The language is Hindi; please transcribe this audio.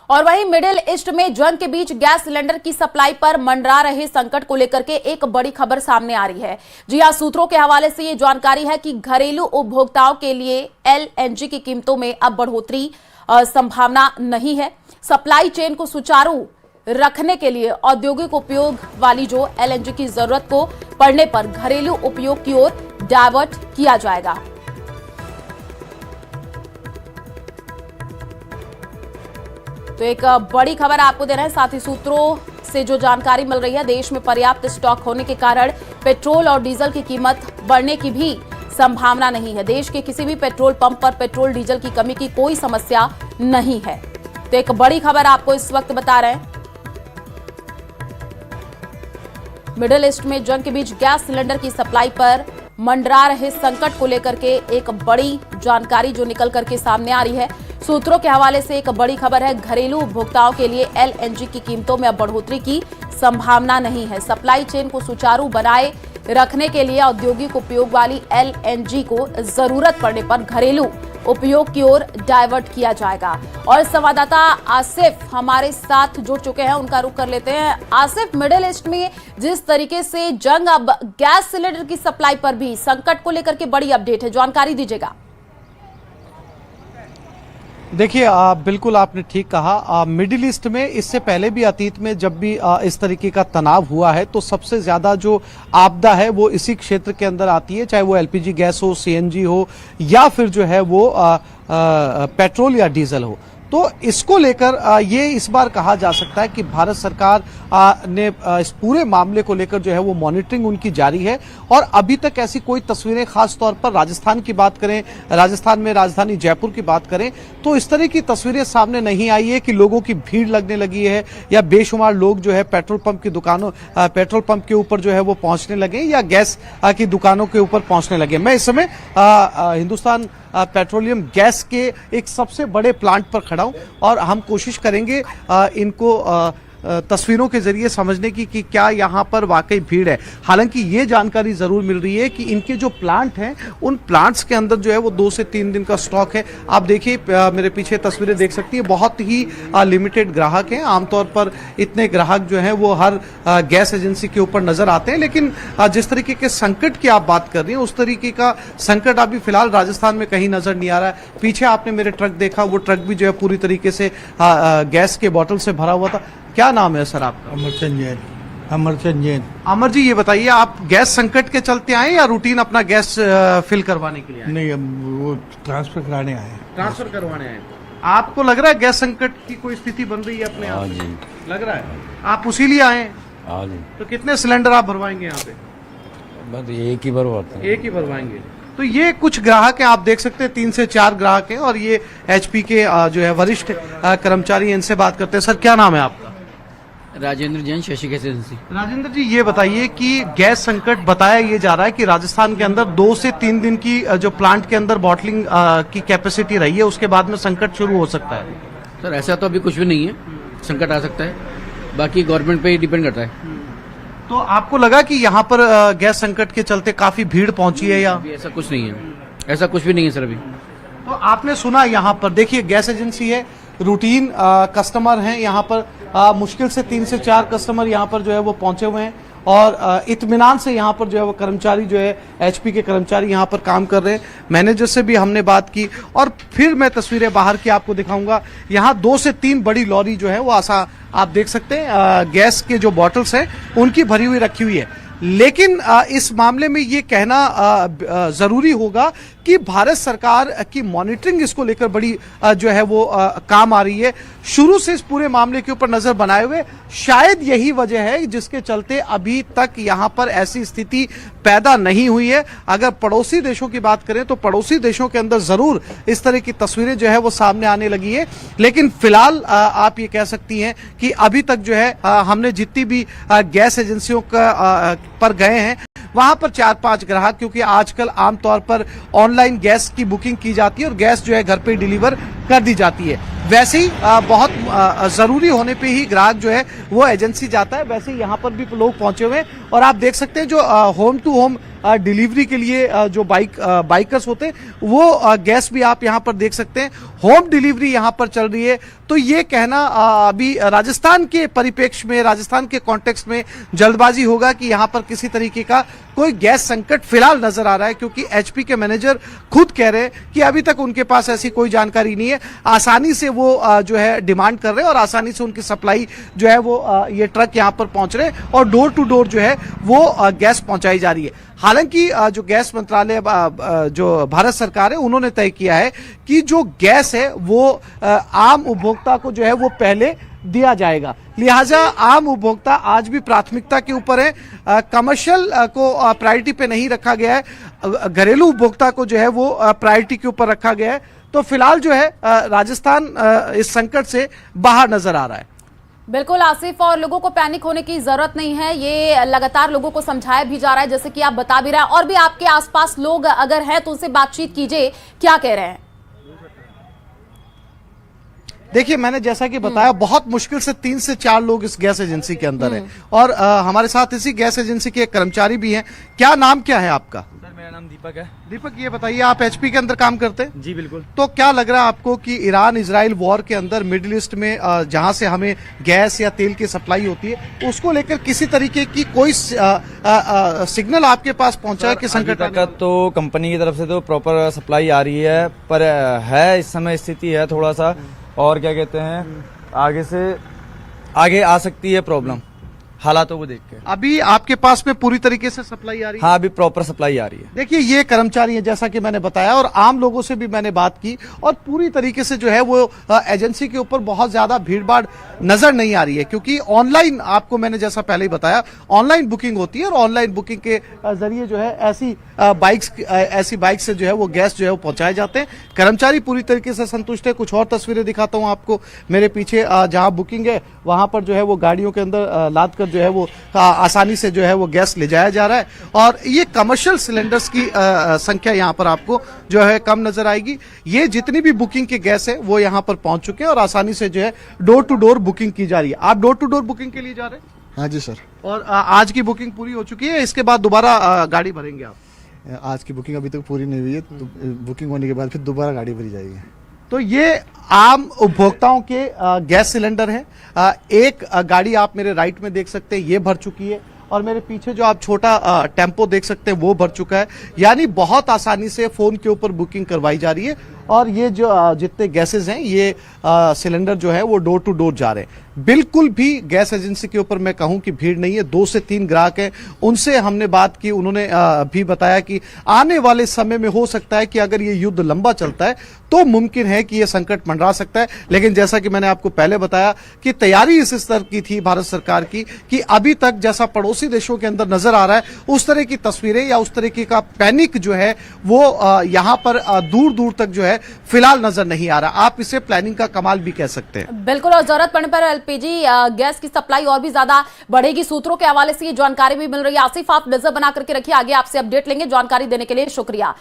और वहीं मिडिल ईस्ट में जंग के बीच गैस सिलेंडर की सप्लाई पर मंडरा रहे संकट को लेकर के एक बड़ी खबर सामने आ रही है। जी हां, सूत्रों के हवाले से ये जानकारी है कि घरेलू उपभोक्ताओं के लिए एलएनजी की कीमतों में अब बढ़ोतरी संभावना नहीं है। सप्लाई चेन को सुचारू रखने के लिए औद्योगिक उपयोग वाली जो एलएनजी की जरूरत को पड़ने पर घरेलू उपयोग की ओर डाइवर्ट किया जाएगा। तो एक बड़ी खबर आपको दे रहे हैं। साथ ही सूत्रों से जो जानकारी मिल रही है, देश में पर्याप्त स्टॉक होने के कारण पेट्रोल और डीजल की कीमत बढ़ने की भी संभावना नहीं है। देश के किसी भी पेट्रोल पंप पर पेट्रोल डीजल की कमी की कोई समस्या नहीं है। तो एक बड़ी खबर आपको इस वक्त बता रहे हैं। मिडिल ईस्ट में जंग के बीच गैस सिलेंडर की सप्लाई पर मंडरा रहे संकट को लेकर के एक बड़ी जानकारी जो निकल करके सामने आ रही है। सूत्रों के हवाले से एक बड़ी खबर है, घरेलू उपभोक्ताओं के लिए एलएनजी की कीमतों में अब बढ़ोतरी की संभावना नहीं है। सप्लाई चेन को सुचारू बनाए रखने के लिए औद्योगिक उपयोग वाली एलएनजी को जरूरत पड़ने पर घरेलू उपयोग की ओर डाइवर्ट किया जाएगा। और संवाददाता आसिफ हमारे साथ जुड़ चुके हैं, उनका रुख कर लेते हैं। आसिफ, मिडिल ईस्ट में जिस तरीके से जंग, अब गैस सिलेंडर की सप्लाई पर भी संकट को लेकर के बड़ी अपडेट है, जानकारी दीजिएगा। देखिए, बिल्कुल आपने ठीक कहा। मिडिल ईस्ट में इससे पहले भी अतीत में जब भी इस तरीके का तनाव हुआ है तो सबसे ज्यादा जो आपदा है वो इसी क्षेत्र के अंदर आती है, चाहे वो एलपीजी गैस हो, सीएनजी हो या फिर जो है वो पेट्रोल या डीजल हो। तो इसको लेकर ये इस बार कहा जा सकता है कि भारत सरकार ने इस पूरे मामले को लेकर जो है वो मॉनिटरिंग उनकी जारी है। और अभी तक ऐसी कोई तस्वीरें, खास तौर पर राजस्थान की बात करें, राजस्थान में राजधानी जयपुर की बात करें तो इस तरह की तस्वीरें सामने नहीं आई है कि लोगों की भीड़ लगने लगी है या बेशुमार लोग जो है पेट्रोल पंप की दुकानों, पेट्रोल पंप के ऊपर जो है वो पहुंचने लगे या गैस की दुकानों के ऊपर पहुंचने लगे। मैं इस समय हिंदुस्तान पेट्रोलियम गैस के एक सबसे बड़े प्लांट पर खड़ा हूं और हम कोशिश करेंगे इनको तस्वीरों के जरिए समझने की कि क्या यहाँ पर वाकई भीड़ है। हालांकि ये जानकारी जरूर मिल रही है कि इनके जो प्लांट हैं उन प्लांट्स के अंदर जो है वो 2 से 3 दिन का स्टॉक है। आप देखिए, मेरे पीछे तस्वीरें देख सकती है, बहुत ही लिमिटेड ग्राहक हैं। आमतौर पर इतने ग्राहक जो हैं वो हर गैस एजेंसी के ऊपर नजर आते हैं, लेकिन जिस तरीके के संकट की आप बात कर रही हैं उस तरीके का संकट अभी फिलहाल राजस्थान में कहीं नजर नहीं आ रहा है। पीछे आपने मेरे ट्रक देखा, वो ट्रक भी जो है पूरी तरीके से गैस के बॉटल से भरा हुआ था। क्या नाम है सर आपका? अमरचंद जैन। अमरचंद जैन। अमर जी, ये बताइए, आप गैस संकट के चलते आए या रूटीन अपना गैस फिल करवाने के लिए आए? नहीं, वो ट्रांसफर कराने आए। ट्रांसफर करवाने आए। आपको लग रहा है गैस संकट की कोई स्थिति बन रही है अपने आप? जी लग रहा है। आप उसी लिए आए? हाँ जी। तो कितने सिलेंडर आप भरवाएंगे यहाँ पे? बस एक ही भरवाते हैं। एक ही भरवाएंगे। तो ये कुछ ग्राहक हैं, आप देख सकते हैं 3 से 4 ग्राहक हैं और ये एचपी के जो है वरिष्ठ कर्मचारी, इनसे बात करते हैं। सर, क्या नाम है आपका? Rajendra Jain, Shashi gas agency. राजेंद्र जी, ये बताइए कि गैस संकट बताया ये जा रहा है कि राजस्थान के अंदर 2 से 3 दिन की जो प्लांट के अंदर बॉटलिंग की कैपेसिटी रही है, उसके बाद में संकट शुरू हो सकता है। सर, ऐसा तो अभी कुछ भी नहीं है, संकट आ सकता है, बाकी गवर्नमेंट पे ही डिपेंड करता है। तो आपको लगा कि यहाँ पर गैस संकट के चलते काफी भीड़ पहुंची है या? अभी ऐसा कुछ नहीं है, ऐसा कुछ भी नहीं है सर अभी। तो आपने सुना यहाँ पर, देखिए गैस एजेंसी है, रूटीन कस्टमर हैं यहाँ पर, मुश्किल से 3 से 4 कस्टमर यहाँ पर जो है वो पहुंचे हुए हैं और इत्मीनान से यहाँ पर जो है वो कर्मचारी जो है एचपी के कर्मचारी यहाँ पर काम कर रहे हैं। मैनेजर से भी हमने बात की और फिर मैं तस्वीरें बाहर की आपको दिखाऊंगा। यहाँ 2 से 3 बड़ी लॉरी जो है वो आप देख सकते हैं गैस के जो बॉटल्स हैं उनकी भरी हुई रखी हुई है। लेकिन इस मामले में ये कहना जरूरी होगा कि भारत सरकार की मॉनिटरिंग इसको लेकर बड़ी जो है वो काम आ रही है। शुरू से इस पूरे मामले के ऊपर नजर बनाए हुए, शायद यही वजह है जिसके चलते अभी तक यहां पर ऐसी स्थिति पैदा नहीं हुई है। अगर पड़ोसी देशों की बात करें तो पड़ोसी देशों के अंदर जरूर इस तरह की तस्वीरें जो है वो सामने आने लगी है, लेकिन फिलहाल आप ये कह सकती हैं कि अभी तक जो है हमने जितनी भी गैस एजेंसियों का पर गए हैं वहां पर 4-5 ग्राहक, क्योंकि आजकल आमतौर पर ऑनलाइन गैस की बुकिंग की जाती है और गैस जो है घर पे डिलीवर कर दी जाती है, वैसे ही बहुत जरूरी होने पे ही ग्राहक जो है वो एजेंसी जाता है। वैसे ही यहाँ पर भी लोग पहुंचे हुए हैं और आप देख सकते हैं जो होम टू होम डिलीवरी के लिए जो बाइकर्स होते हैं वो गैस भी आप यहाँ पर देख सकते हैं, होम डिलीवरी यहाँ पर चल रही है। तो ये कहना अभी राजस्थान के परिप्रेक्ष्य में, राजस्थान के कॉन्टेक्स्ट में जल्दबाजी होगा कि यहाँ पर किसी तरीके का कोई गैस संकट फिलहाल नजर आ रहा है, क्योंकि एचपी के मैनेजर खुद कह रहे हैं कि अभी तक उनके पास ऐसी कोई जानकारी नहीं है। आसानी से वो जो है डिमांड कर रहे हैं और आसानी से उनकी सप्लाई जो है वो ये ट्रक यहाँ पर पहुंच रहे हैं और डोर टू डोर जो है वो गैस पहुंचाई जा रही है। हालांकि जो गैस मंत्रालय जो भारत सरकार है उन्होंने तय किया है कि जो गैस है वो आम उपभोक्ता को जो है वो पहले दिया जाएगा, लिहाजा आम उपभोक्ता आज भी प्राथमिकता के ऊपर है। कमर्शियल को प्रायोरिटी पे नहीं रखा गया है, घरेलू उपभोक्ता को जो है वो प्रायोरिटी के ऊपर रखा गया है। तो फिलहाल जो है राजस्थान इस संकट से बाहर नजर आ रहा है। बिल्कुल आसिफ, और लोगों को पैनिक होने की जरूरत नहीं है, ये लगातार लोगों को समझाया भी जा रहा है जैसे कि आप बता भी रहे हैं। और भी आपके आसपास लोग अगर हैं तो उनसे बातचीत कीजिए, क्या कह रहे हैं? देखिए, मैंने जैसा कि बताया बहुत मुश्किल से 3 से 4 लोग इस गैस एजेंसी के अंदर हैं और हमारे साथ इसी गैस एजेंसी के एक कर्मचारी भी हैं। क्या नाम क्या है आपका? सर मेरा नाम दीपक है। दीपक, ये बताइए, आप एचपी के अंदर काम करते हैं? जी बिल्कुल। तो क्या लग रहा है आपको कि ईरान इजराइल वॉर के अंदर मिडिल ईस्ट में जहां से हमें गैस या तेल की सप्लाई होती है उसको लेकर किसी तरीके की कोई सिग्नल आपके पास पहुंचा है कि संकट तक तो कंपनी की तरफ से तो प्रॉपर सप्लाई आ रही है, पर है इस समय स्थिति है थोड़ा सा, और क्या कहते हैं आगे आ सकती है प्रॉब्लम हालातों को देख के। अभी आपके पास में पूरी तरीके से सप्लाई आ रही है? हाँ, अभी प्रॉपर सप्लाई आ रही है। देखिए, ये कर्मचारी है जैसा कि मैंने बताया और आम लोगों से भी मैंने बात की और पूरी तरीके से जो है वो एजेंसी के ऊपर बहुत ज्यादा भीड़भाड़ नजर नहीं आ रही है, क्योंकि ऑनलाइन, आपको मैंने जैसा पहले ही बताया, ऑनलाइन बुकिंग होती है और ऑनलाइन बुकिंग के जरिए जो है ऐसी बाइक से जो है वो गैस जो है वो पहुंचाए जाते हैं। कर्मचारी पूरी तरीके से संतुष्ट है। कुछ और तस्वीरें दिखाता हूं आपको, मेरे पीछे जहां बुकिंग है वहां पर जो है वो गाड़ियों के अंदर लाद कर जो है वो आसानी से जो है वो गैस ले जाया जा रहा है और ये कमर्शियल सिलेंडर्स की संख्या यहाँ पर आपको जो है कम नजर आएगी। ये जितनी भी बुकिंग के गैस है वो यहाँ पर पहुंच चुके हैं और आसानी से जो है डोर टू डोर बुकिंग की जा रही है। आप डोर टू डोर बुकिंग के लिए जा रहे हैं? हाँ जी सर। और आज की बुकिंग पूरी हो चुकी है, इसके बाद दोबारा गाड़ी भरेंगे आप? आज की बुकिंग अभी तक पूरी नहीं हुई है, तो बुकिंग होने के बाद फिर दोबारा गाड़ी भरी जाएगी। तो ये आम उपभोक्ताओं के गैस सिलेंडर हैं। एक गाड़ी आप मेरे राइट में देख सकते हैं, ये भर चुकी है और मेरे पीछे जो आप छोटा टेम्पो देख सकते हैं वो भर चुका है। यानी बहुत आसानी से फोन के ऊपर बुकिंग करवाई जा रही है और ये जो जितने गैसेज हैं ये सिलेंडर जो है वो डोर टू डोर जा रहे हैं। बिल्कुल भी गैस एजेंसी के ऊपर मैं कहूं कि भीड़ नहीं है। 2 से 3 ग्राहक हैं, उनसे हमने बात की, उन्होंने भी बताया कि आने वाले समय में हो सकता है कि अगर ये युद्ध लंबा चलता है तो मुमकिन है कि ये संकट मंडरा सकता है। लेकिन जैसा कि मैंने आपको पहले बताया कि तैयारी इस स्तर की थी भारत सरकार की कि अभी तक जैसा पड़ोसी देशों के अंदर नजर आ रहा है उस तरह की तस्वीरें या उस तरीके का पैनिक जो है वो यहाँ पर दूर दूर तक जो है फिलहाल नजर नहीं आ रहा। आप इसे प्लानिंग का कमाल भी कह सकते हैं। बिल्कुल, और जरूरत पड़ने पर एलपीजी गैस की सप्लाई और भी ज्यादा बढ़ेगी। सूत्रों के हवाले से ये जानकारी भी मिल रही है। आसिफ, आप नजर बना करके रखिए, आगे आपसे अपडेट लेंगे। जानकारी देने के लिए शुक्रिया।